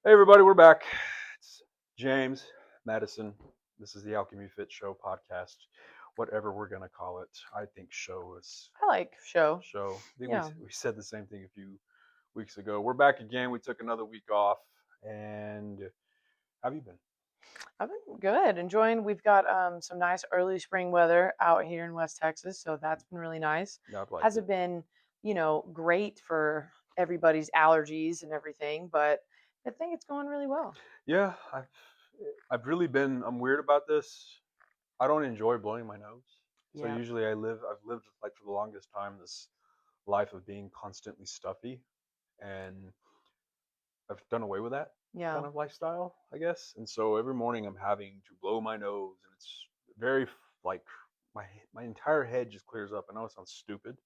Hey everybody, we're back. It's James, Madison. This is the AlchemyPhyt Show podcast, whatever we're gonna call it. I think show is I like show. show. I think Yeah. we said the same thing a few weeks ago. We're back again. We took another week off, and how have you been? I've been good. Enjoying. We've got some nice early spring weather out here in West Texas, so that's been really nice. Yeah, I've liked it. Hasn't been, great for everybody's allergies and everything, but I think it's going really well. Yeah, I've really been. I'm weird about this. I don't enjoy blowing my nose. So Yeah. usually I've lived like for the longest time this life of being constantly stuffy, and I've done away with that Yeah. kind of lifestyle, I guess. And so every morning I'm having to blow my nose, and it's very like my entire head just clears up. I know it sounds stupid,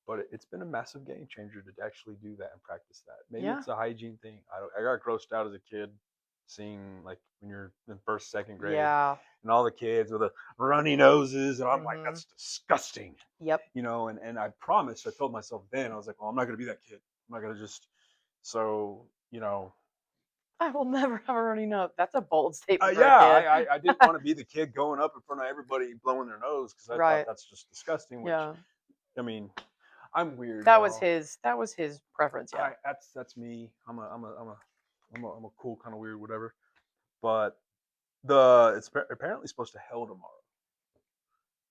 but it's been a massive game changer to actually do that and practice that. Maybe Yeah. it's a hygiene thing. I got grossed out as a kid seeing like when you're in first, second grade, Yeah. and all the kids with the runny noses, and I'm like, Mhm. that's disgusting, Yep. And I promised, I told myself then, I was like, well, I'm not gonna be that kid. I'm not gonna just so I will never have a runny nose. That's a bold statement for a yeah, kid. I didn't want to be the kid going up in front of everybody blowing their nose because I thought Right. that's just disgusting. Which, Yeah. I mean, I'm weird, That was y'all. his. That was his preference. Yeah. That's me. I'm a cool kind of weird whatever. But it's apparently supposed to hail tomorrow.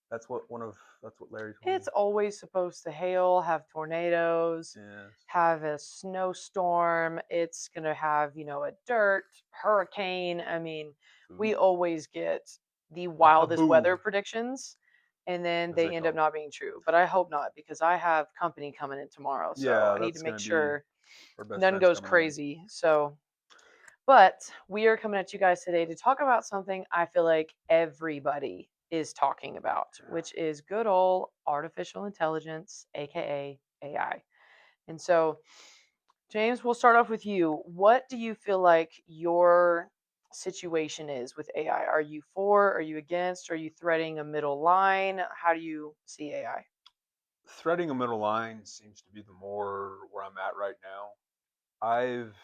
That's what Larry told me. It's always supposed to hail, have tornadoes, Yeah. have a snowstorm. It's going to have, a dirt hurricane. I mean, we Ooh. always get the A wildest weather boom, predictions and then as they they end up call it. not being true. But I hope not because I have company coming in tomorrow. So Yeah, I need to that's make gonna be sure our best none friends goes coming in. crazy. But we are coming at you guys today to talk about something I feel like everybody is talking about, which is good old artificial intelligence, aka AI. And so, James, we'll start off with you. What do you feel like your situation is with AI? Are you for? Are you against? Are you threading a middle line? How do you see AI? Threading a middle line seems to be the more where I'm at right now. I've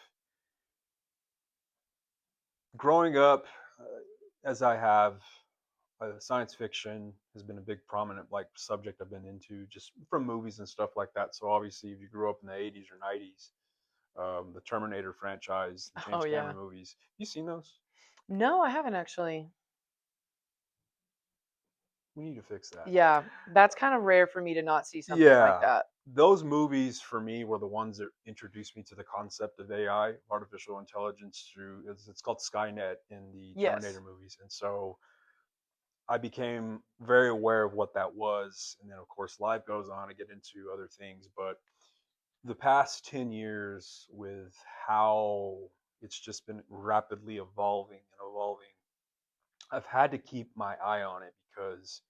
growing up as I have science fiction has been a big prominent like subject I've been into just from movies and stuff like that. So obviously, if you grew up in the 80s or 90s, the Terminator franchise, the Oh, James yeah. Cameron movies, you seen those? No, I haven't actually. We need to fix that. Yeah, that's kind of rare for me to not see something like Yeah, that. those movies for me were the ones that introduced me to the concept of AI, artificial intelligence, through it's called Skynet in the Terminator Yes. movies, and so I became very aware of what that was. And then, of course, life goes on to get into other things. But the past 10 years, with how it's just been rapidly evolving and evolving, I've had to keep my eye on it because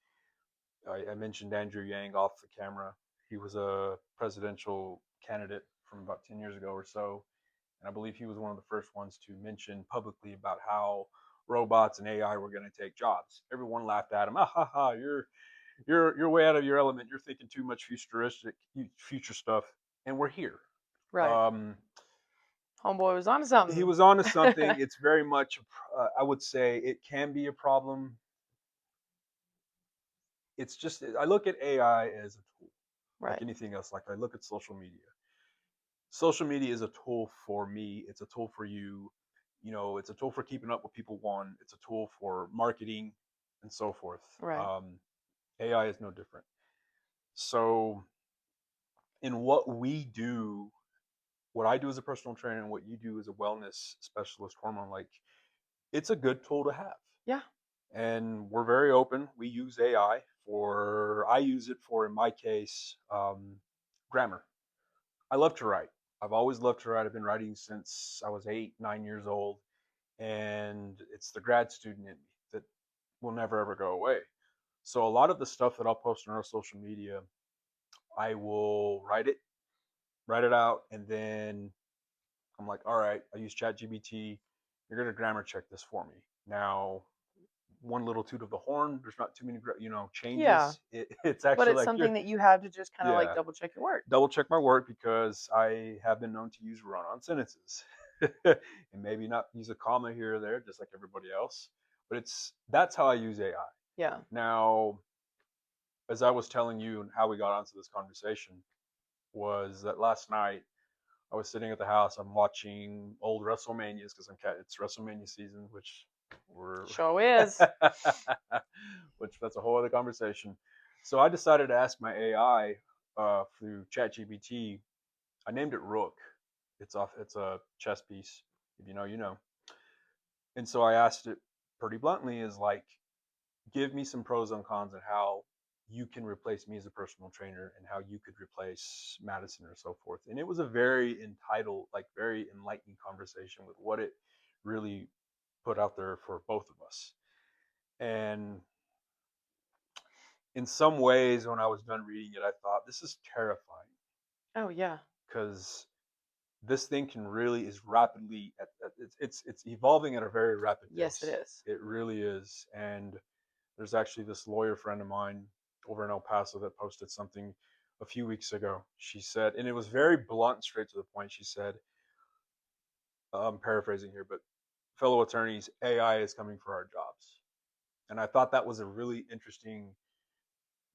I mentioned Andrew Yang off the camera. He was a presidential candidate from about 10 years ago or so. And I believe he was one of the first ones to mention publicly about how robots and AI were going to take jobs. Everyone laughed at him. Ah ha ha! You're way out of your element. You're thinking too much future stuff, and we're here. Right. Um, Homeboy was onto he something. was onto something. It's very much, I would say, it can be a problem. It's just I look at AI as a tool, like Right. anything else. Like I look at social media. Social media is a tool for me. It's a tool for you. It's a tool for keeping up with people. One, it's a tool for marketing and so forth. Right. AI is no different. So, in what we do, what I do as a personal trainer and what you do as a wellness specialist, hormone, like it's a good tool to have. Yeah. And we're very open. We use AI I use it for, in my case, grammar. I love to write. I've always loved to write. I've been writing since I was 8, 9 years old. And it's the grad student in me that will never ever go away. So a lot of the stuff that I'll post on our social media, I will write it out, and then I'm like, all right, I use ChatGPT. You're gonna grammar check this for me. Now, one little toot of the horn. There's not too many, Yeah. changes. It's But actually it's like something that you have to just kind of like yeah, double check your work. double check my work because I have been known to use run-on sentences. and maybe not use a comma here or there, just like everybody else. But that's how I use AI. Yeah. Now, as I was telling you and how we got onto this conversation, was that last night I was sitting at the house. I'm watching old WrestleManias because it's WrestleMania season, which we're Show is. which that's a whole other conversation. So I decided to ask my AI through ChatGPT. I named it Rook. It's a chess piece. If you know, you know. And so I asked it pretty bluntly, is like, give me some pros and cons and how you can replace me as a personal trainer and how you could replace Madison or so forth. And it was a very entitled, like very enlightening conversation with what it really put out there for both of us. And in some ways, when I was done reading it, I thought this is terrifying Oh yeah. because this thing can really is rapidly it's evolving at a very rapid Yes, it pace. is. It really is. And there's actually this lawyer friend of mine over in El Paso that posted something a few weeks ago. She said, and it was very blunt, straight to the point. She said, I'm paraphrasing here, but fellow attorneys, AI is coming for our jobs. And I thought that was a really interesting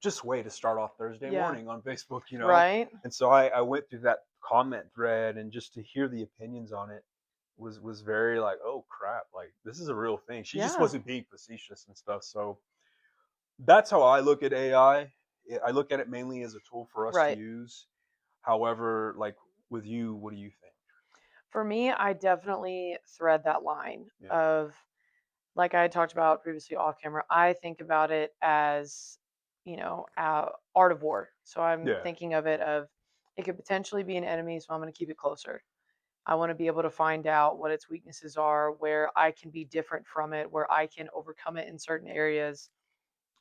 just way to start off Thursday Yeah. morning on Facebook, you know? Right? And so I went through that comment thread and just to hear the opinions on it was very like, oh crap, like this is a real thing. She just Yeah. wasn't being facetious and stuff. So that's how I look at AI. I look at it mainly as a tool for us to Right. use. However, like with you, what do you think? For me, I definitely thread that line Yeah. of, like I had talked about previously off camera, I think about it as, art of war. So I'm Yeah. thinking of it of it could potentially be an enemy, so I'm going to keep it closer. I want to be able to find out what its weaknesses are, where I can be different from it, where I can overcome it in certain areas.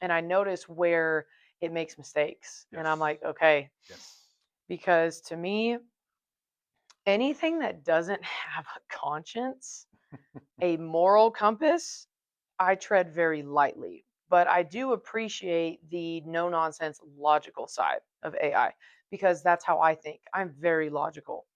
And I notice where it makes mistakes. And I'm Yes. like, okay, Yes. because to me, anything that doesn't have a conscience, a moral compass, I tread very lightly. But I do appreciate the no nonsense logical side of AI because that's how I think. I'm very logical.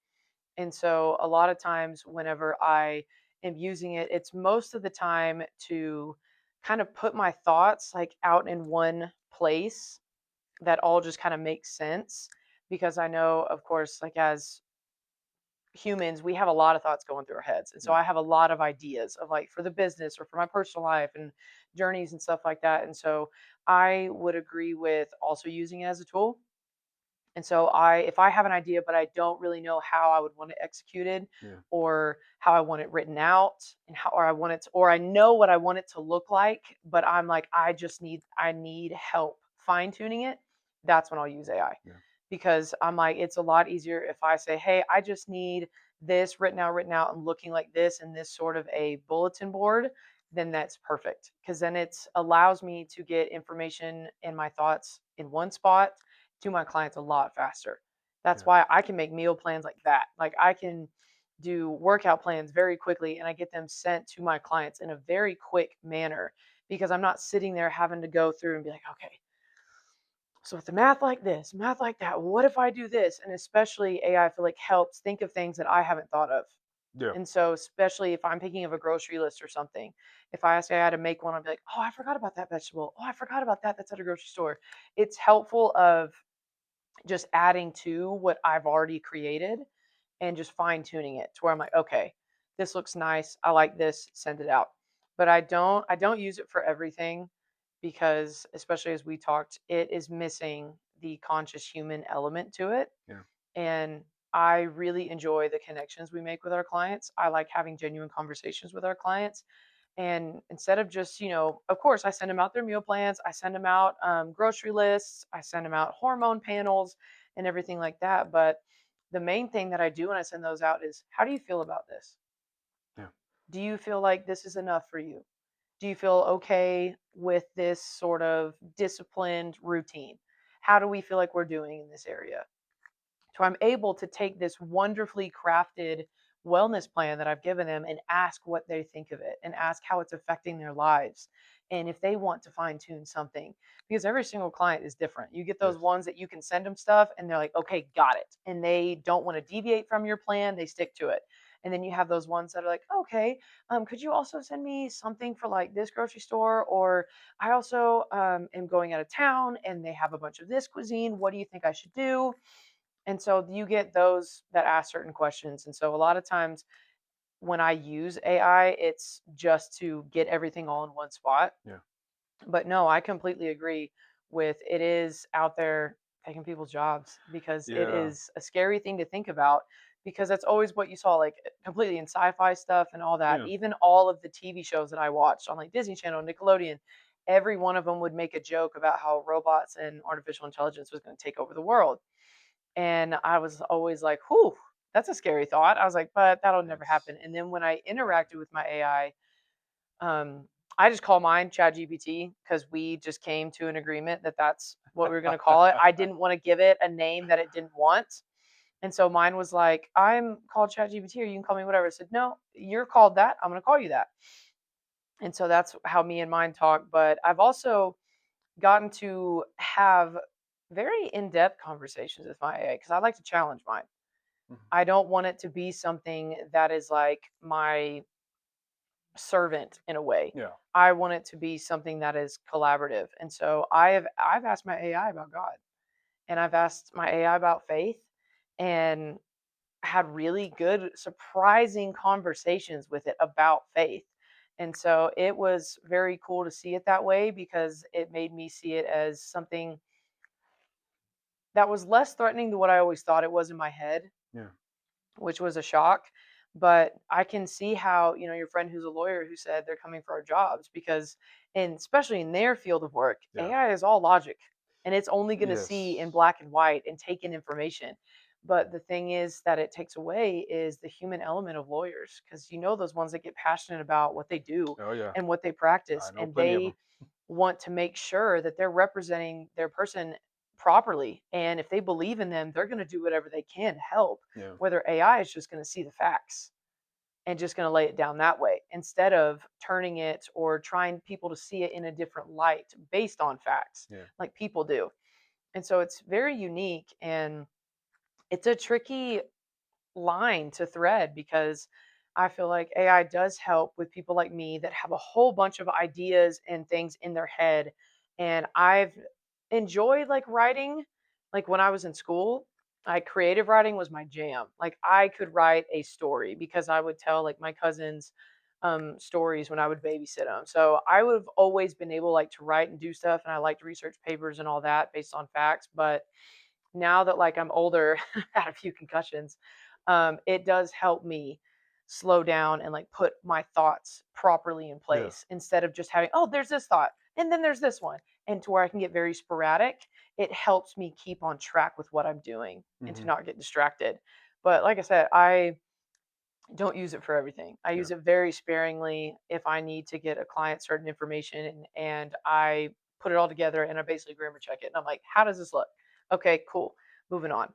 And so a lot of times whenever I am using it, it's most of the time to kind of put my thoughts like out in one place that all just kind of makes sense because I know, of course, like as humans, we have a lot of thoughts going through our heads. And so Yeah. I have a lot of ideas of like for the business or for my personal life and journeys and stuff like that. And so I would agree with also using it as a tool. And so if I have an idea but I don't really know how I would want it executed Yeah. or how I want it written out and how or I want it to, or I know what I want it to look like, but I'm like I need help fine tuning it, that's when I'll use AI. Yeah. Because I'm like it's a lot easier if I say, "Hey, I just need this written out and looking like this in this sort of a bulletin board." Then that's perfect because then it allows me to get information and my thoughts in one spot to my clients a lot faster. That's Yeah. why I can make meal plans like that. Like I can do workout plans very quickly and I get them sent to my clients in a very quick manner because I'm not sitting there having to go through and be like, okay, so with the math like this, math like that, what if I do this? And especially AI, I feel like helps think of things that I haven't thought of. Yeah. And so, especially if I'm thinking of a grocery list or something, if I ask AI to make one, I'll be like, oh, I forgot about that vegetable. Oh, I forgot about that. That's at a grocery store. It's helpful of just adding to what I've already created and just fine tuning it to where I'm like, okay, this looks nice. I like this. Send it out. But I don't use it for everything because especially as we talked, it is missing the conscious human element to it. Yeah. And I really enjoy the connections we make with our clients. I like having genuine conversations with our clients. And instead of just, of course, I send them out their meal plans, I send them out grocery lists, I send them out hormone panels and everything like that. But the main thing that I do when I send those out is, how do you feel about this? Yeah. Do you feel like this is enough for you? Do you feel okay with this sort of disciplined routine? How do we feel like we're doing in this area? So I'm able to take this wonderfully crafted wellness plan that I've given them and ask what they think of it and ask how it's affecting their lives and if they want to fine tune something because every single client is different. You get those Yes. ones that you can send them stuff and they're like, okay, got it. And they don't want to deviate from your plan, they stick to it. And then you have those ones that are like, okay, could you also send me something for like this grocery store? Or I also am going out of town and they have a bunch of this cuisine. What do you think I should do? And so you get those that ask certain questions. And so a lot of times when I use AI, it's just to get everything all in one spot. Yeah. But no, I completely agree with it is out there taking people's jobs because it Yeah. is a scary thing to think about because that's always what you saw like completely in sci-fi stuff and all that. Yeah. Even all of the TV shows that I watched on like Disney Channel, Nickelodeon, every one of them would make a joke about how robots and artificial intelligence was going to take over the world. And I was always like, whew, that's a scary thought. I was like, but that'll never It's happen. And then when I happening. interacted with my AI, um, I just call mine ChatGPT because we just came to an agreement that that's what we were going to call it. I didn't want to give it a name that it didn't want. And so mine was like, I'm called ChatGPT, or you can call me whatever. I said, no, you're called that. I'm going to call you that. And so that's how me and mine talk. But I've also gotten to have very in depth conversations with my AI because I like to challenge mine. Mhm. I don't want it to be something that is like my servant in a way. Yeah. I want it to be something that is collaborative. And so I've asked my AI about God and I've asked my AI about faith and had really good surprising conversations with it about faith. And so it was very cool to see it that way because it made me see it as something that was less threatening than what I always thought it was in my head, Yeah. which was a shock. But I can see how, your friend who's a lawyer who said they're coming for our jobs because, and especially in their field of work, Yeah. AI is all logic and it's only going to see in Yes. black and white and take in information. But the thing is that it takes away is the human element of lawyers because those ones that get passionate about what they do Oh yeah. and what they practice I know and plenty of them. they want to make sure that they're representing their person properly. And if they believe in them, they're going to do whatever they can to help, Yeah. whether AI is just going to see the facts and just going to lay it down that way instead of turning it or trying people to see it in a different light based on facts Yeah. like people do. And so it's very unique and it's a tricky line to thread because I feel like AI does help with people like me that have a whole bunch of ideas and things in their head. And I've enjoyed like writing. Like when I was in school, creative writing was my jam. Like I could write a story because I would tell like my cousins stories when I would babysit them. So I would have always been able like to write and do stuff and I like to research papers and all that based on facts. But now that like I'm older, had a few concussions, it does help me slow down and like put my thoughts properly in Yeah. place instead of just having, oh, there's this thought and then there's this one. And to where I can get very sporadic, it helps me keep on track with what I'm doing and to Hmm. not get distracted. But like I said, I don't use it for everything. I Yeah. use it very sparingly if I need to get a client certain information and I put it all together and I basically grammar check it. And I'm like, how does this look? Okay, cool. Moving on.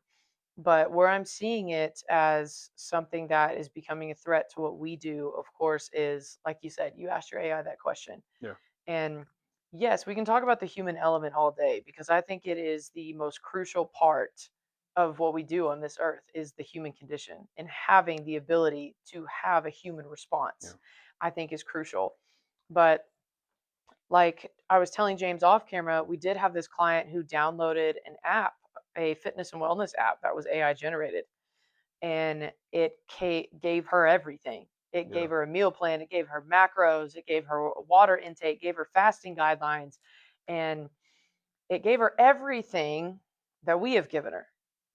But where I'm seeing it as something that is becoming a threat to what we do, of course, is like you said, you asked your AI that question. Yeah. And yes, we can talk about the human element all day because I think it is the most crucial part of what we do on this earth is the human condition and having the ability to have a human Yeah. response, I think is crucial. But like I was telling James off camera, we did have this client who downloaded an app, a fitness and wellness app that was AI generated and it gave her everything. It Yeah. gave her a meal plan, it gave her macros, it gave her water intake, gave her fasting guidelines, and it gave her everything that we have given her.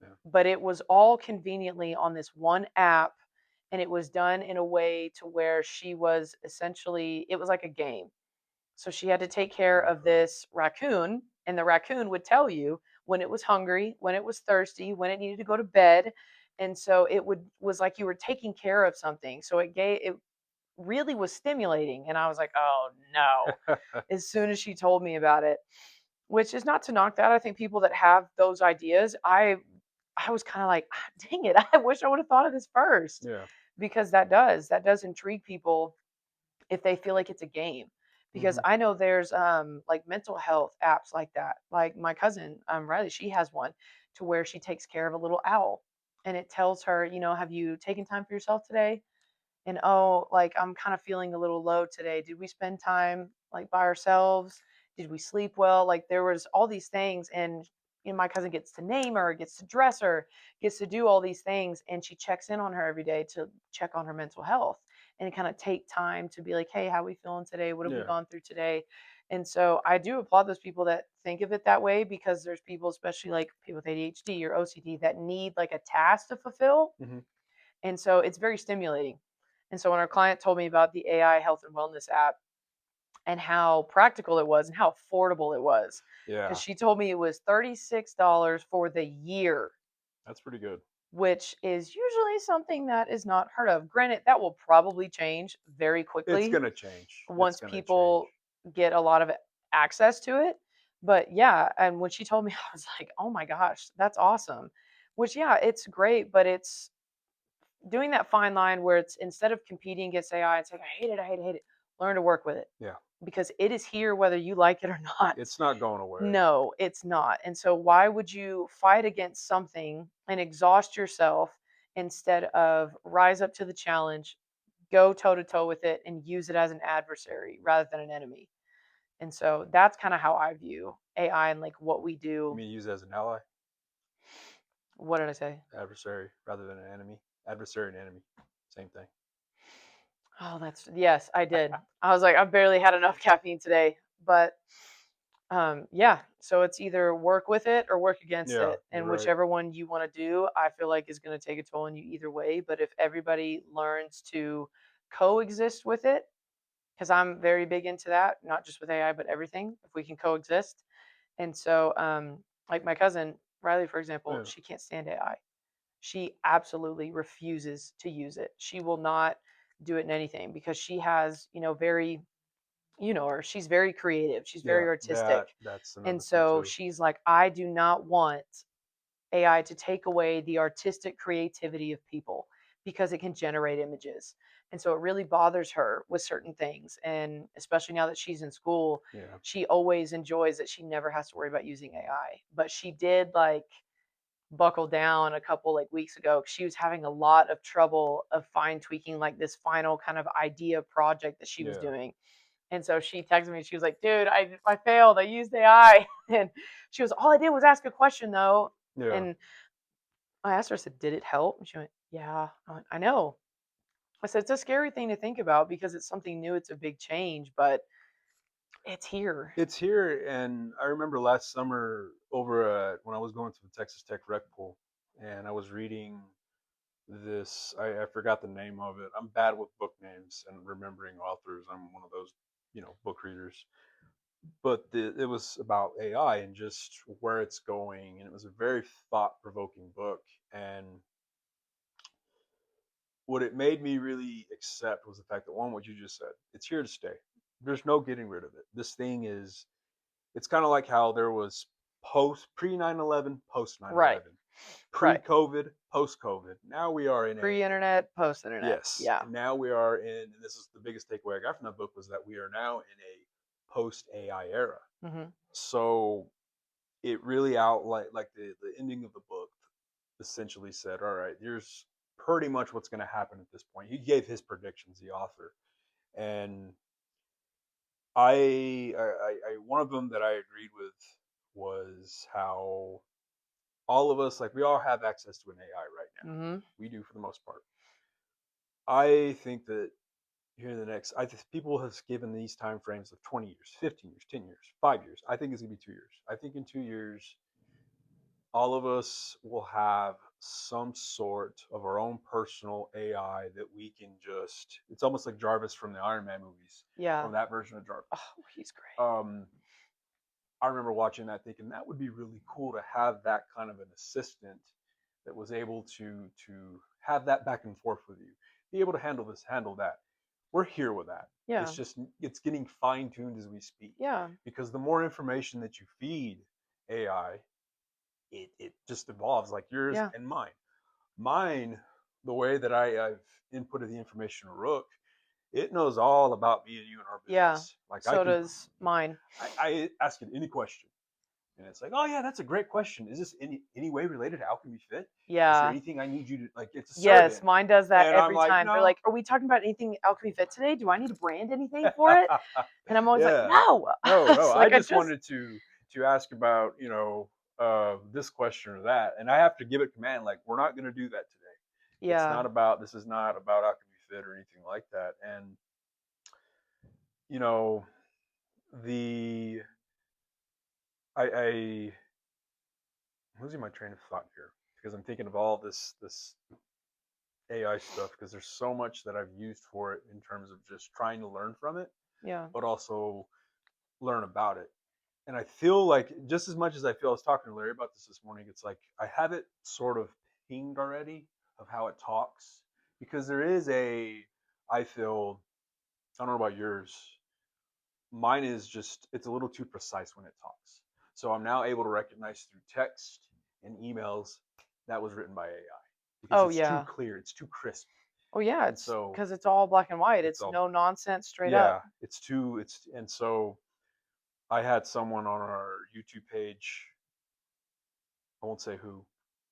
Yeah. But it was all conveniently on this one app and it was done in a way to where she was essentially it was like a game. So she had to take care of Okay. this raccoon, and the raccoon would tell you when it was hungry, when it was thirsty, when it needed to go to bed. And so it was like you were taking care of something. So it really was stimulating. And I was like, oh no, as soon as she told me about it, which is not to knock that. I think people that have those ideas, I was kind of like, "Ah, dang it, I wish I would have thought of this first. Yeah. Because that does intrigue people if they feel like it's a game because Hmm. I know there's like mental health apps like that. Like my cousin Riley, she has one to where she takes care of a little owl and it tells her, have you taken time for yourself today? And oh, like I'm kind of feeling a little low today. Did we spend time like by ourselves? Did we sleep well? Like there was all these things, and my cousin gets to name her, gets to dress her, gets to do all these things, and she checks in on her every day to check on her mental health and kind of take time to be like, hey, how are we feeling today? What have we Yeah. gone through today? And so I do applaud those people that think of it that way, because there's people, especially like people with ADHD or OCD, that need like a task to fulfill. Hmm. And so it's very stimulating. And so when our client told me about the AI health and wellness app and how practical it was and how affordable it was, because Yeah, she told me it was $36 for the year, that's pretty good. which is usually something that is not heard of. Granted, that will probably change very It's quickly gonna change. It's once gonna change. people get a lot of access to it. But yeah, and when she told me, I was like, oh my gosh, that's awesome. Which, yeah, it's great, but it's doing that fine line where it's, instead of competing against AI and saying, I hate it, I hate it, I hate it, learn to work with it, Yeah, because it is here whether you like it or not. it's not going away. No, it's not. And so, why would you fight against something and exhaust yourself instead of rise up to the challenge, go toe to toe with it, and use it as an adversary rather than an enemy? And so, that's kind of how I view AI and like what we You do. mean use it as an ally, What did I say? adversary, rather than an enemy? Adversary and enemy, same thing. Oh, that's, yes, I did. I was like, I've barely had enough caffeine today, but yeah. So it's either work with it or work against Yeah, it, you're and right. whichever one you want to do, I feel like is going to take a toll on you either way. But if everybody learns to coexist with it, because I'm very big into that, not just with AI, but everything. If we can coexist, and so like my cousin Riley, for example, Yeah, she can't stand AI. She absolutely refuses to use it. She will not do it in anything because she has, very, her, she's very creative, she's yeah. very artistic. That's And another thing so too. she's like, I do not want AI to take away the artistic creativity of people because it can generate images. And so it really bothers her with certain things. And especially now that she's in school, Yeah, she always enjoys that she never has to worry about using AI. But she did like buckle down a couple like weeks ago. She was having a lot of trouble of fine tweaking like this final kind of idea project that she was yeah, doing. And so she texted me. She was like, "Dude, I failed. I used AI." And she was, "All I did was ask a question though." yeah. And I asked her, I said, "Did it help?" And she went, "Yeah." I went, "I know." I said, "It's a scary thing to think about because it's something new. It's a big change, but it's here." It's here, and I remember last summer over when I was going to the Texas Tech Rec Pool, and I was reading this. I forgot the name of it. I'm bad with book names and remembering authors. I'm one of those, book readers. But it was about AI and just where it's going, and it was a very thought-provoking book. And what it made me really accept was the fact that, one, what you just said, it's here to stay. There's no getting rid of it. This thing is, it's kind of like how there was pre 9/11, post Right. 9/11, pre Right. COVID, post COVID. Now we are in a, Pre-internet, post-internet. yes, Yeah. and now we are in, and this is the biggest takeaway I got from that book, was that we are now in a post AI era. Hmm. So it really outlined, like the ending of the book essentially said, all right, here's pretty much what's going to happen at this point. He gave his predictions, the author, and one of them that I agreed with was how all of us, like, we all have access to an AI right now. Hmm. We do, for the most part. I think that here in the next, people have given these time frames of 20 years, 15 years, 10 years, 5 years. I think it's gonna be 2 years. I think in 2 years, all of us will have some sort of our own personal AI that we can just. It's almost like Jarvis from the Iron Man movies, Yeah. from that version of Jarvis. Oh, he's great. I remember watching that thinking that would be really cool to have that kind of an assistant that was able to have that back and forth with you, be able to handle this, handle that. We're here with that. Yeah. It's getting fine tuned as we speak, Yeah. because the more information that you feed AI, it just evolves, like yours Yeah. and mine. Mine, the way that I've inputted the information to Rook, it knows all about me and you and our Yeah. business. Like, I So can does mine. I ask it any question, And it's like, oh yeah, that's a great question. Is this any way related to Alchemy Fit? Is there Yeah. anything I need you to like? It's a Yes, survey. mine does that And I'm every like, time. They're no. like, "Are we talking about anything Alchemy Fit today? Do I need to brand anything for it?" And I'm always like, Yeah. "No." No. It's I like I just just wanted to ask about, this question or that. And I have to give it command, like, we're not gonna do that today. yeah. This is not about Alchemy Fit or anything like that. And you know, the I'm losing my train of thought here because I'm thinking of all this AI stuff because there's so much that I've used for it in terms of just trying to learn from it, Yeah. but also learn about it. And I feel like just as much as I was talking to Larry about this morning, it's like I have it sort of pinged already of how it talks because there is I feel, I don't know about yours, mine is just, it's a little too precise when it talks. So I'm now able to recognize through text and emails that was written by AI because Oh it's too yeah. clear, it's too crisp. Oh yeah, And it's so because it's all black and white. it's It's all, no nonsense, straight up. yeah, and so I had someone on our YouTube page, I won't say who,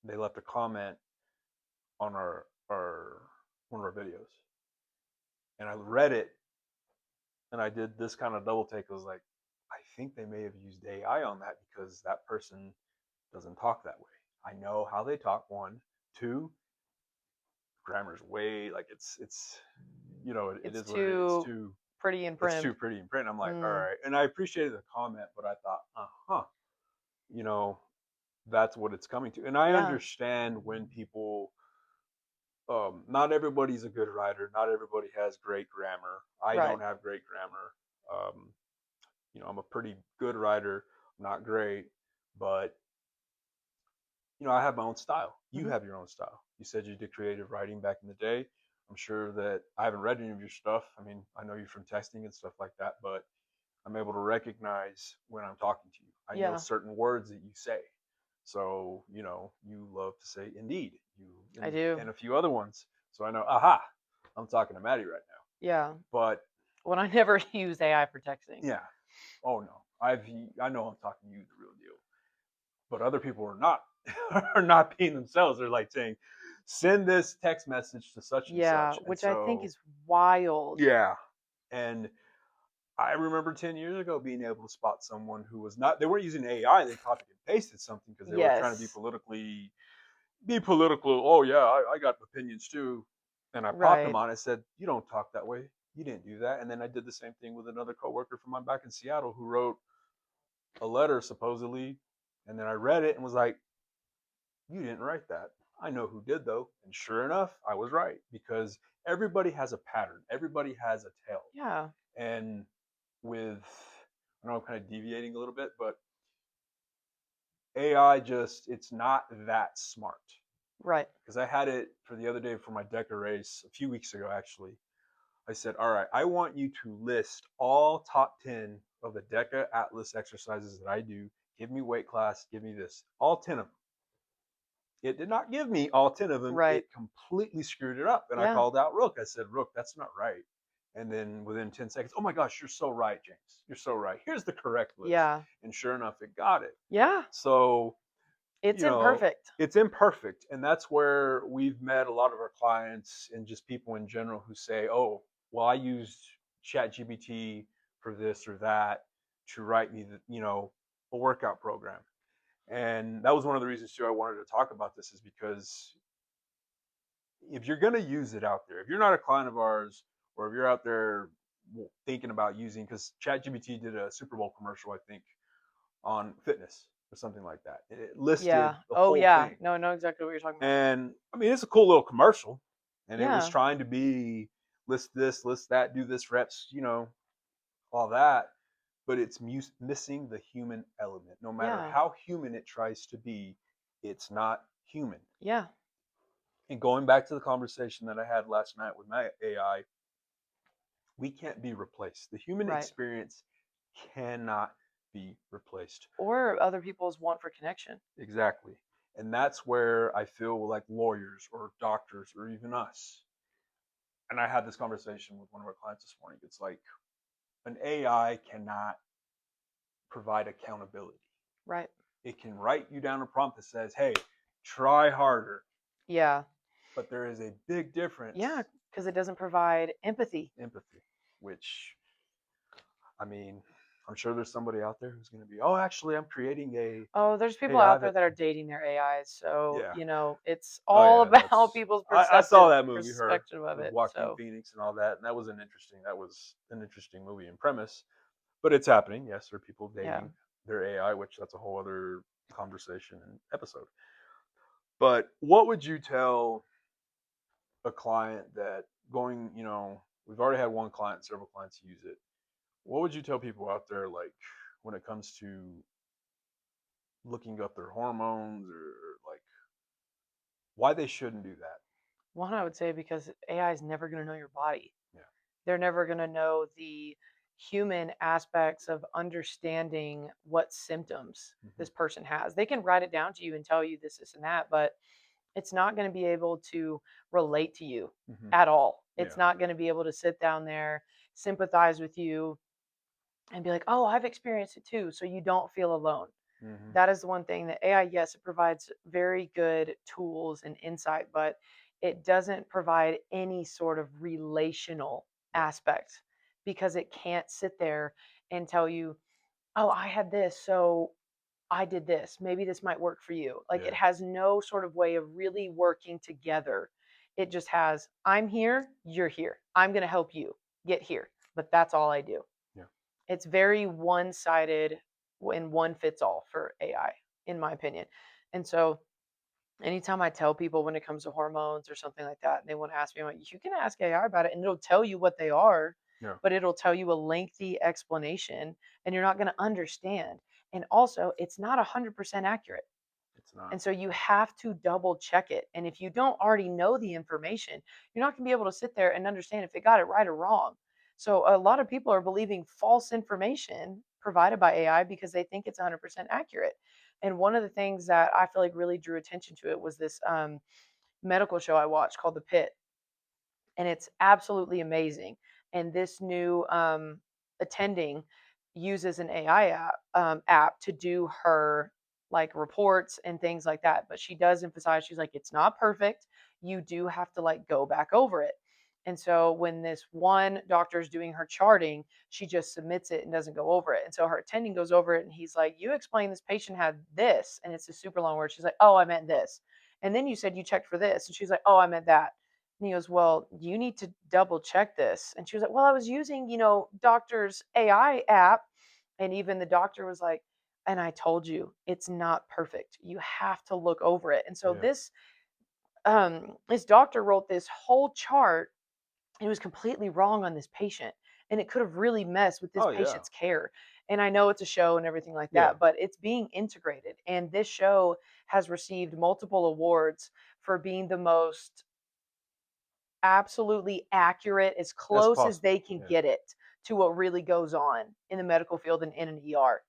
they left a comment on our one of our videos. And I read it and I did this kind of double take. I was like, I think they may have used AI on that because that person doesn't talk that way. I know how they talk. One, two, grammar's way like it's it It's is what it is. too Too, pretty and it's prim. too pretty in print. I'm like, all Mm, right, and I appreciated the comment, but I thought, you know, that's what it's coming to, and I yeah. understand when people. Not everybody's a good writer. Not everybody has great grammar. I Right. don't have great grammar. I'm a pretty good writer, not great, but I have my own style. You Hmm. have your own style. You said you did creative writing back in the day. I'm sure that I haven't read any of your stuff. I mean, I know you from texting and stuff like that, but I'm able to recognize when I'm talking to you. I know Yeah. certain words that you say. So, you love to say indeed, I do. and a few other ones. So I know, aha, I'm talking to Maddie right now. Yeah. But When I never use AI for texting. yeah, oh no, I know I'm talking to you the real deal. But other people are not are not being themselves. They're like saying, send this text message to such and Yeah, such. And which I think so is wild. yeah. And I remember 10 years ago being able to spot someone who was not, they weren't using AI, they copied and pasted something because they were trying to Yes. be political. Oh yeah, I got opinions too. And I popped them Right. on it, said, you don't talk that way. You didn't do that. And then I did the same thing with another coworker from my back in Seattle who wrote a letter supposedly. And then I read it and was like, you didn't write that. I know who did though. And sure enough, I was right because everybody has a pattern. Everybody has a tale. Yeah. And with, I know I'm kind of deviating a little bit, but AI it's not that smart. Right. Because I had it for the other day for my DECA race a few weeks ago, actually. I said, all right, I want you to list all top 10 of the DECA Atlas exercises that I do. Give me weight class, give me this. All 10 of them. It did not give me all 10 of them. Right. It completely screwed it up. And I Yeah. called out Rook. I said, Rook, that's not right. And then within 10 seconds, oh my gosh, you're so right, James. You're so right. Here's the correct list. Yeah. And sure enough, it got it. Yeah. So, It's imperfect. it's imperfect. And that's where we've met a lot of our clients and just people in general who say, oh, well, I used ChatGPT for this or that to write me, a workout program. And that was one of the reasons too I wanted to talk about this is because if you're going to use it out there, if you're not a client of ours, or if you're out there thinking about using, because ChatGPT did a Super Bowl commercial, I think, on fitness or something like that. It listed Yeah. the Oh whole yeah. thing. No, I know exactly what you're talking about. And I mean, it's a cool little commercial. And it was Yeah. trying to be list this, list that, do this reps, all that. But it's missing the human element. No matter Yeah. how human it tries to be, it's not human. Yeah. And going back to the conversation that I had last night with my AI, we can't be replaced. The human Right. experience cannot be replaced. Or other people's want for connection. Exactly. And that's where I feel like lawyers or doctors or even us. And I had this conversation with one of our clients this morning. It's like an AI cannot provide accountability. Right. It can write you down a prompt that says, hey, try harder. Yeah. But there is a big difference. Yeah, because it doesn't provide empathy. Empathy, which, I mean, I'm sure there's somebody out there who's going to be, oh, actually, I'm creating a Oh, there's people AI out there that, that are dating their AIs, so yeah. it's Oh all yeah, about people's I saw perceptive that movie, Her, perspective of with it. Joaquin So Phoenix and all that, and that was an interesting movie and premise. But it's happening. Yes, there are people yeah. dating their AI, which that's a whole other conversation and episode. But what would you tell a client that going, we've already had one client, several clients use it. What would you tell people out there, like when it comes to looking up their hormones or like why they shouldn't do that? One, I would say because AI is never going to know your body. Yeah. They're never going to know the human aspects of understanding what symptoms Mm-hmm. this person has. They can write it down to you and tell you this, and that, but it's not going to be able to relate to you Mm-hmm. at all. It's Yeah. not going to be able to sit down there, sympathize with you, and be like, oh, I've experienced it too. So you don't feel alone. Mm-hmm. That is the one thing that AI, yes, it provides very good tools and insight, but it doesn't provide any sort of relational Right. aspect because it can't sit there and tell you, oh, I had this, so I did this. Maybe this might work for you. Like it Yeah. has no sort of way of really working together. It just has, I'm here, you're here. I'm going to help you get here. But that's all I do. Yeah. It's very one sided and one fits all for AI, in my opinion. And so anytime I tell people when it comes to hormones or something like that, and they want to ask me, I'm like, you can ask AI about it and it'll tell you what they are, Yeah. but it'll tell you a lengthy explanation and you're not going to understand. And also, it's not 100% accurate. It's not. And so you have to double check it. And if you don't already know the information, you're not going to be able to sit there and understand if it got it right or wrong. So a lot of people are believing false information provided by AI because they think it's 100% accurate. And one of the things that I feel like really drew attention to it was this medical show I watched called The Pit, and it's absolutely amazing. And this new attending uses an AI app to do her like reports and things like that. But she does emphasize, she's like, it's not perfect. You do have to like go back over it. And so when this one doctor is doing her charting, she just submits it and doesn't go over it. And so her attending goes over it and he's like, you explained this patient had this. And it's a super long word. She's like, oh, I meant this. And then you said you checked for this. And she's like, oh, I meant that. And he goes, well, you need to double check this. And she was like, well, I was using, doctor's AI app. And even the doctor was like, and I told you it's not perfect. You have to look over it. And so Yeah. this doctor wrote this whole chart. It was completely wrong on this patient. And it could have really messed with this Oh yeah. patient's care. And I know it's a show and everything like Yeah. that, but it's being integrated. And this show has received multiple awards for being the most absolutely accurate, as That's close as possible. they can Yeah. get it to what really goes on in the medical field and in an ER.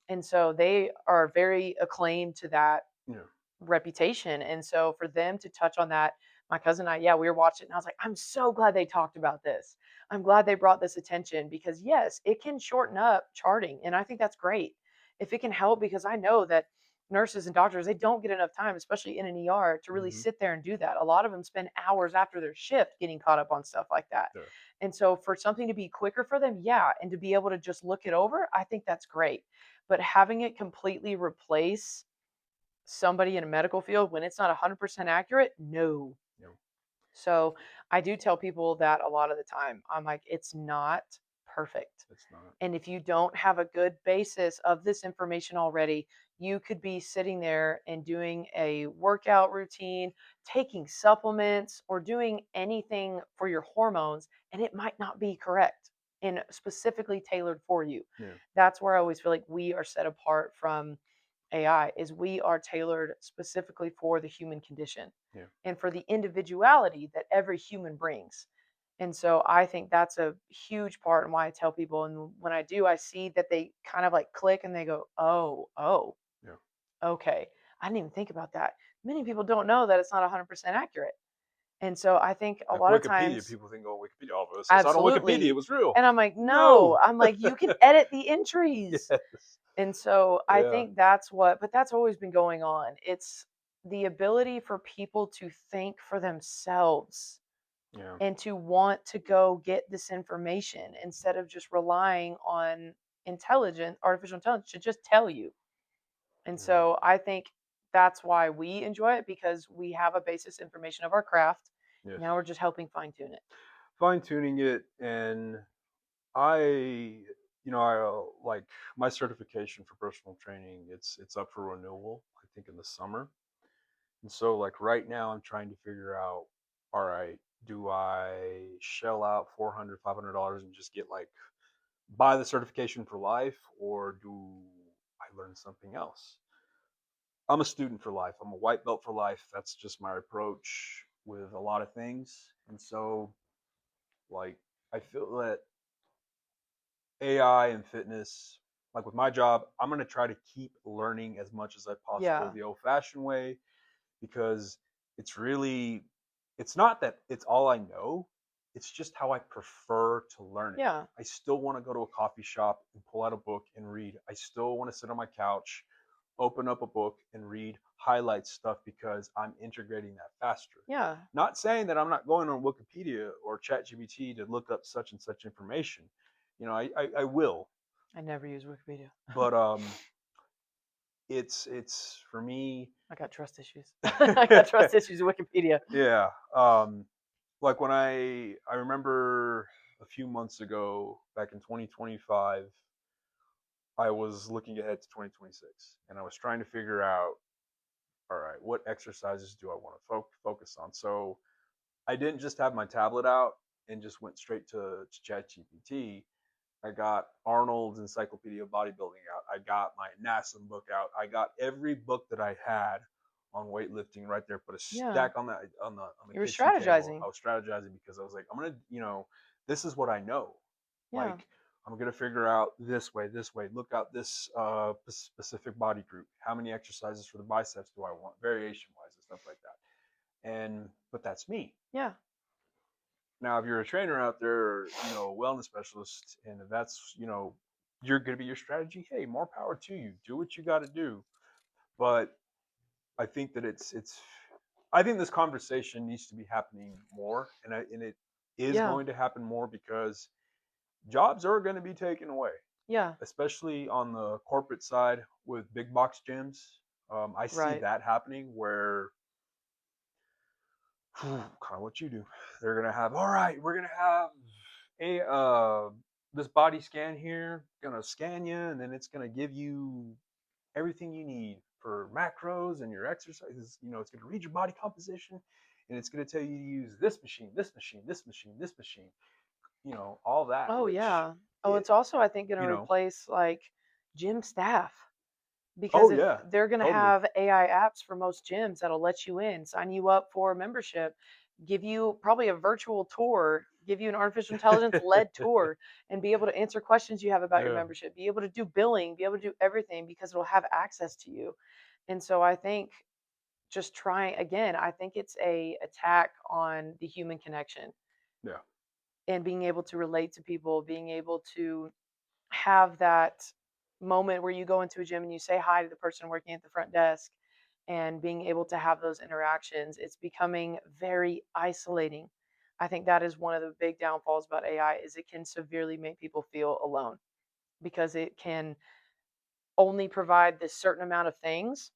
And so they are very acclaimed to that Yeah. reputation. And so for them to touch on that, my cousin and I, yeah, we were watching, and I was like, I'm so glad they talked about this. I'm glad they brought this attention because, yes, it can shorten up charting. And I think that's great if it can help because I know that nurses and doctors, they don't get enough time, especially in an ER, to really Mm-hmm. sit there and do that. A lot of them spend hours after their shift getting caught up on stuff like that. Yeah. And so for something to be quicker for them, yeah, and to be able to just look it over, I think that's great. But having it completely replace somebody in a medical field when it's not 100% accurate, no. Yeah. So I do tell people that a lot of the time. I'm like, it's not perfect. It's not. And if you don't have a good basis of this information already, you could be sitting there and doing a workout routine, taking supplements, or doing anything for your hormones, and it might not be correct and specifically tailored for you. Yeah. That's where I always feel like we are set apart from AI is we are tailored specifically for the human condition Yeah. and for the individuality that every human brings. And so I think that's a huge part and why I tell people. And when I do, I see that they kind of like click and they go, oh, Yeah. okay. I didn't even think about that. Many people don't know that it's not 100% accurate. And so I think a Like lot of Wikipedia, times, people think, oh, Wikipedia, all this. It's not on Wikipedia. absolutely. It was real. And I'm like, no, No. I'm like, you can edit the entries. Yes. And so I Yeah. think that's always been going on. It's the ability for people to think for themselves Yeah. and to want to go get this information instead of just relying on artificial intelligence to just tell you. And Yeah. so I think that's why we enjoy it, because we have a basis information of our craft. Yes. Now we're just helping fine tune it. Fine tuning it, and I, I like my certification for personal training. It's up for renewal, I think, in the summer. And so, like right now, I'm trying to figure out, all right, do I shell out $400, $500 and just get like buy the certification for life, or do I learn something else? I'm a student for life. I'm a white belt for life. That's just my approach with a lot of things. And so, like, I feel that AI and fitness, like with my job, I'm going to try to keep learning as much as I possible Yeah. the old fashioned way, because it's really, it's not that it's all I know. It's just how I prefer to learn it. Yeah. I still want to go to a coffee shop and pull out a book and read. I still want to sit on my couch, open up a book and read highlight stuff, because I'm integrating that faster. Yeah. Not saying that I'm not going on Wikipedia or ChatGPT to look up such and such information. I will, I never use Wikipedia. but it's for me. I got trust issues. I got trust issues with Wikipedia. Yeah. Like when I remember a few months ago, back in 2025, I was looking ahead to 2026, and I was trying to figure out, all right, what exercises do I want to focus on? So I didn't just have my tablet out and just went straight to ChatGPT. I got Arnold's Encyclopedia of Bodybuilding out. I got my NASM book out. I got every book that I had on weightlifting right there. Put a Yeah. stack on the You were kitchen table. strategizing. I was strategizing because I was like, I'm gonna, this is what I know. Yeah. Like, I'm gonna figure out this way, this way. Look out this specific body group. How many exercises for the biceps do I want, variation wise, and stuff like that. And but that's me. Yeah. Now, if you're a trainer out there, or, a wellness specialist, and if that's, you're going to be your strategy, hey, more power to you. Do what you got to do. But I think that I think this conversation needs to be happening more, and it is Yeah. going to happen more, because jobs are going to be taken away, Yeah. especially on the corporate side with big box gyms. I see Right. that happening where kind of what you do. They're gonna have, all right, we're gonna have a this body scan here, gonna scan you, and then it's gonna give you everything you need for macros and your exercises. It's gonna read your body composition, and it's gonna tell you to use this machine, this machine, this machine, this machine. All that, Oh which yeah. Oh, it, it's also, I think, going to you know, replace like gym staff, because oh if yeah, they're going to totally. have AI apps for most gyms that'll let you in, sign you up for a membership, give you probably a virtual tour, give you an artificial intelligence led tour, and be able to answer questions you have about your Yeah, membership, be able to do billing, be able to do everything because it'll have access to you. And so I think just trying again, I think it's a attack on the human connection yeah, and being able to relate to people, being able to have that moment where you go into a gym and you say hi to the person working at the front desk, and being able to have those interactions. It's becoming very isolating. I think that is one of the big downfalls about AI is it can severely make people feel alone, because it can only provide this certain amount of things.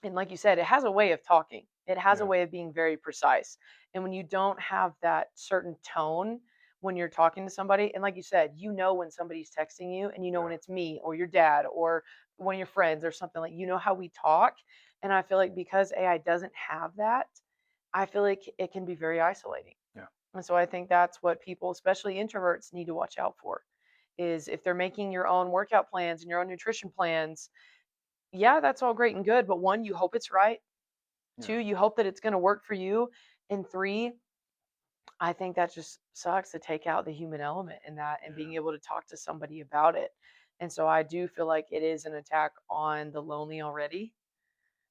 And like you said, it has a way of talking. It has a yeah, way of being very precise. And when you don't have that certain tone when you're talking to somebody, and like you said, you know when somebody's texting you, and you know when yeah, it's me or your dad or one of your friends or something, like you know how we talk. And I feel like because AI doesn't have that, I feel like it can be very isolating. yeah, And so I think that's what people, especially introverts, need to watch out for, is if they're making your own workout plans and your own nutrition plans, yeah, that's all great and good, but one, you hope it's right. yeah, Two, you hope that it's going to work for you. And three, I think that just sucks to take out the human element in that and yeah, being able to talk to somebody about it. And so I do feel like it is an attack on the lonely already.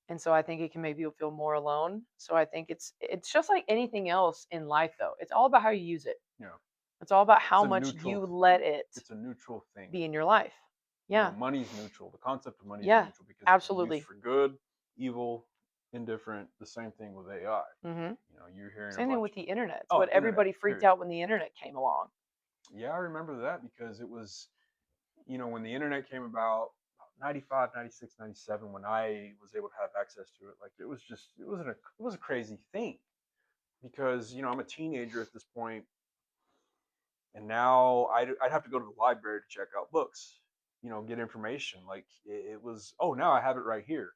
And so I think it can make people feel more alone. So I think it's just like anything else in life though. It's all about how you use it. yeah. It's all about It's how a much neutral. you let it It's a neutral thing. be in your life. Yeah. Money's neutral. The concept of money is Yeah. neutral because it can be used Absolutely. for good, evil, indifferent. The same thing with AI. Mm-hmm. You're hearing a Same thing bunch. with the internet. It's Oh, what internet. everybody freaked Period. out when the internet came along. Yeah, I remember that because it was, when the internet came about, 95, 96, 97, when I was able to have access to it, like it was a crazy thing because I'm a teenager at this point, and now I'd have to go to the library to check out books, get information. Like it was, oh, now I have it right here,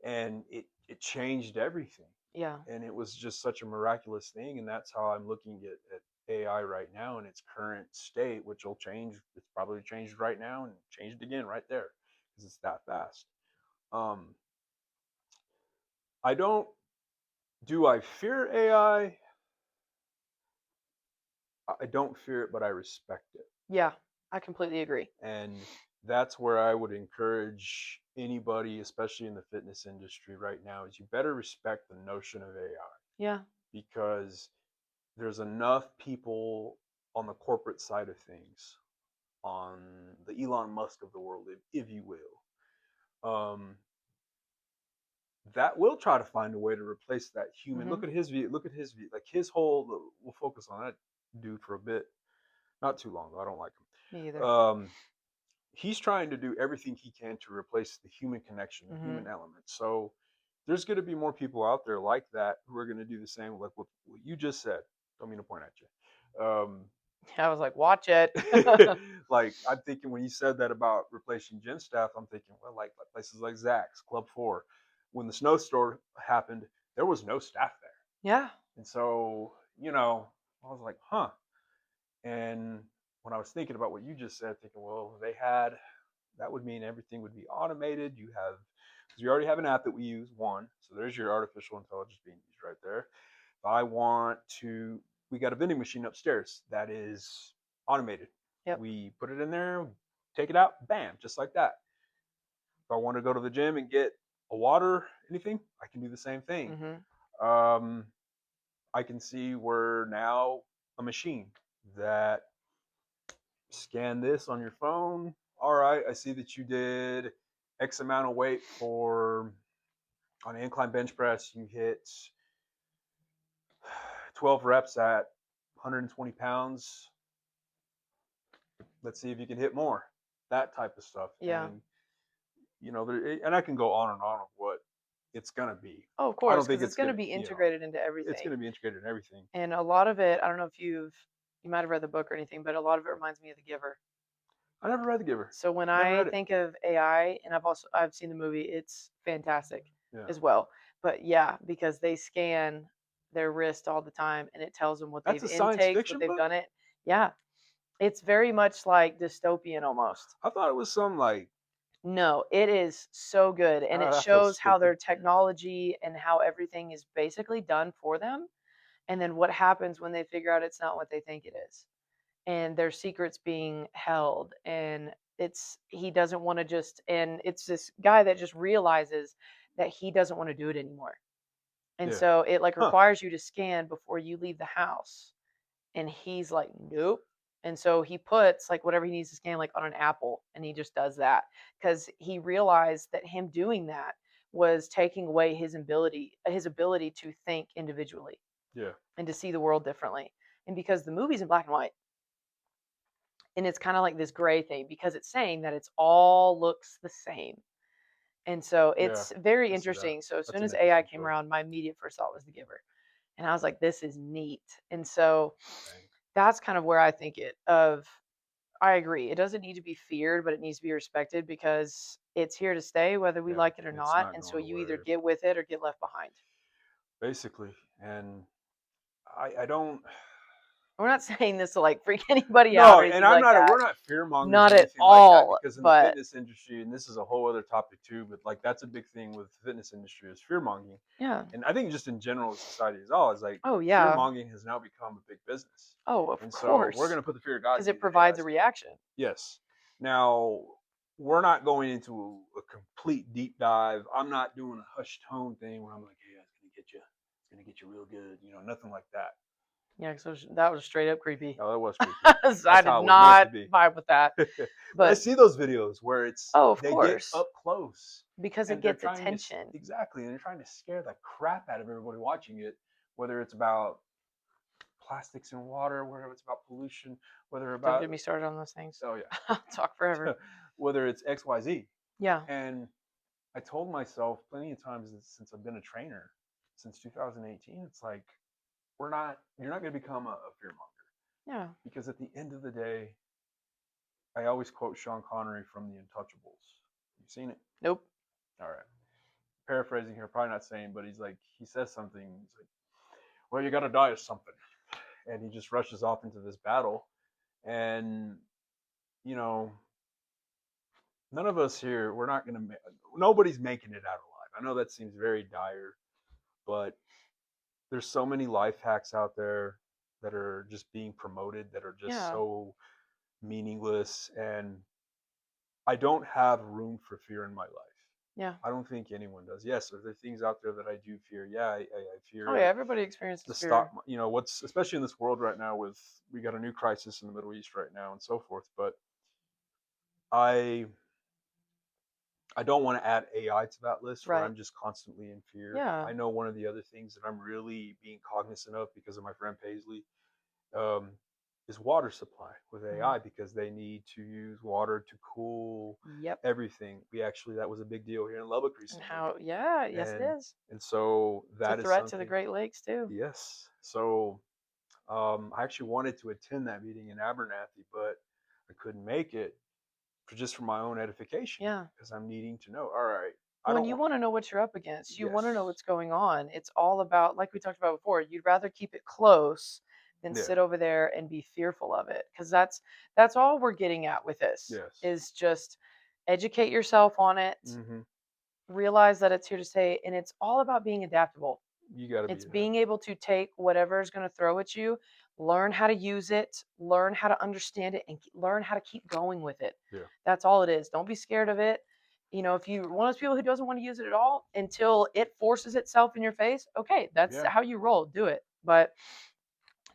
and it changed everything. Yeah. And it was just such a miraculous thing, and that's how I'm looking at AI right now in its current state, which will change. It's probably changed right now and changed again right there because it's that fast. Um, I don't. Do I fear AI? I don't fear it, but I respect it. Yeah. I completely agree. And that's where I would encourage anybody, especially in the fitness industry right now, is you better respect the notion of AI Yeah. because there's enough people on the corporate side of things, on the Elon Musk of the world, if you will, that will try to find a way to replace that human. Mm-hmm. Look at his view. Look at his view. Like his whole. We'll focus on that dude for a bit. Not too long though. I don't like Me him. either. He's trying to do everything he can to replace the human connection, the Mm-hmm. human element. So there's going to be more people out there like that who are going to do the same, like what you just said. Don't mean to point at you. I was like, watch it. Like I'm thinking when you said that about replacing gym staff, I'm thinking, well, like places like Zach's, Club 4. When the snowstorm happened, there was no staff there. Yeah. And so, I was like, huh. And when I was thinking about what you just said, thinking, well, that would mean everything would be automated. Because we already have an app that we use, one. So there's your artificial intelligence being used right there. If I want to, we got a vending machine upstairs that is automated. Yep. We put it in there, take it out, bam, just like that. If I want to go to the gym and get a water, anything, I can do the same thing. Mm-hmm. I can see where now a machine that scan this on your phone. All right, I see that you did X amount of weight for on an incline bench press. You hit 12 reps at 120 pounds. Let's see if you can hit more. That type of stuff. Yeah. And I can go on and on of what it's gonna be. Oh, of I don't course, think because it's it's going to gonna, be integrated into it's everything. gonna be integrated in everything. And a lot of it, I don't know if you might have read the book or anything, but a lot of it reminds me of The Giver. I never read The Giver. So when Never I read it. think of AI, and I've seen the movie, it's fantastic Yeah. as well. But yeah, because they scan their wrist all the time and it tells them what That's they've a science intaked, what fiction they've book? done it. Yeah. It's very much like dystopian almost. I thought it was some like, No, it is so good. And it that feels shows how stupid. their technology and how everything is basically done for them. And then what happens when they figure out it's not what they think it is. And their secrets being held. And he doesn't want to and it's this guy that just realizes that he doesn't want to do it anymore. And Yeah. so it like Huh. requires you to scan before you leave the house. And he's like, nope. And so he puts like whatever he needs to scan like on an apple and he just does that because he realized that him doing that was taking away his ability to think individually Yeah. and to see the world differently. And because the movie's in black and white and it's kind of like this gray thing because it's saying that it's all looks the same. And so Yeah. it's very I see that. interesting. So as That's soon an as AI interesting came choice. around, my immediate first thought was The Giver. And I was like, this is neat. And so Dang. that's kind of where I think I agree. It doesn't need to be feared, but it needs to be respected because it's here to stay, whether we Yeah, like it or it's not. not And so going you either away, get with it or get left behind. basically. And I don't. We're not saying this to like freak anybody out No, or and anything like that. we're not fear mongers Not or at anything like that all. because in the But fitness industry, and this is a whole other topic too, but like that's a big thing with the fitness industry is fear mongering. yeah. And I think just in general society as all is like Oh fear yeah. mongering has now become a big business. Oh, of And so we're course. gonna put the fear of God Because into it these AI provides a systems. reaction. Yes. Now we're not going into a complete deep dive. I'm not doing a hushed tone thing where I'm like, hey, it's gonna get you real good, nothing like that. Yeah, so that was straight up creepy. Oh, that was creepy. So I That's did how it was meant not to be. vibe with that. But I But see those videos where oh, of they get course, up close because it and they're gets trying to attention. exactly, and they're trying to scare the crap out of everybody watching it, whether it's about plastics in water, whether it's about pollution, whether Don't about get me started on those things. oh I'll talk forever. yeah, whether it's XYZ. Yeah. And I told myself plenty of times since I've been a trainer since 2018, it's like you're not going to become a fear monger Yeah. because at the end of the day, I always quote Sean Connery from The Untouchables. You've seen it? Nope. All right. Paraphrasing here, probably not saying, but he says something. He's like, "Well, you got to die of something," and he just rushes off into this battle. And you know, none of us here, we're not gonna. Nobody's making it out alive. I know that seems very dire, but there's so many life hacks out there that are just being promoted that are just Yeah. so meaningless, and I don't have room for fear in my life. Yeah. I don't think anyone does. Yes, are there things out there that I do fear? Yeah, I Oh yeah, fear everybody the experiences stock. fear. What's especially in this world right now with we got a new crisis in the Middle East right now and so forth. But I I don't want to add AI to that list where Right. I'm just constantly in fear. Yeah. I know one of the other things that I'm really being cognizant of because of my friend Paisley um, is water supply with Mhm. AI because they need to use water to cool Yep. everything. That was a big deal here in Lubbock And recently, how? Yeah. Yes, it and is. so It's a that is threat to the something. Great Lakes too. Yes, so I actually wanted to attend that meeting in Abernathy, but I couldn't make it for my own edification Yeah. because I'm needing to know. All right, I When don't you want. want to know what you're up against, you want to know Yes, what's going on. It's all about, like we talked about before, you'd rather keep it close than yeah, sit over there and be fearful of it. Because that's all we're getting at with this yes, is just educate yourself on it, mm-hmm. realize that it's here to stay, and it's all about being adaptable. You got to be It's adaptable. being able to take whatever is going to throw at you, learn how to use it, learn how to understand it, and learn how to keep going with it. Yeah, That's all it is. Don't be scared of it. If you're one of those people who doesn't want to use it at all until it forces itself in your face, okay, that's yeah, how you roll. Do it. But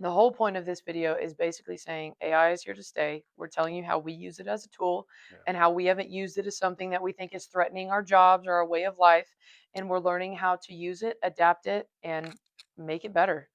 the whole point of this video is basically saying AI is here to stay. We're telling you how we use it as a tool yeah. and how we haven't used it as something that we think is threatening our jobs or our way of life. And we're learning how to use it, adapt it, and make it better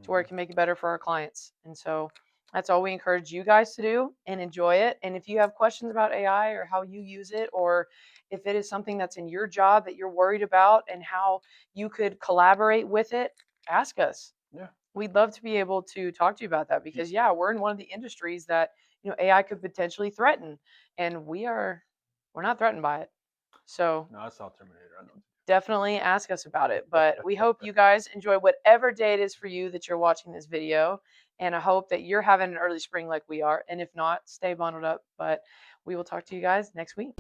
to where Mm-hmm. it can make it better for our clients. And so that's all we encourage you guys to do and enjoy it. And if you have questions about AI or how you use it, or if it is something that's in your job that you're worried about and how you could collaborate with it, ask us. Yeah. We'd love to be able to talk to you about that because yeah, we're in one of the industries that AI could potentially threaten, and we're not threatened by it. So No, I saw Terminator. I know. definitely ask us about it. But we hope you guys enjoy whatever day it is for you that you're watching this video, and I hope that you're having an early spring like we are. And if not, stay bundled up. But we will talk to you guys next week.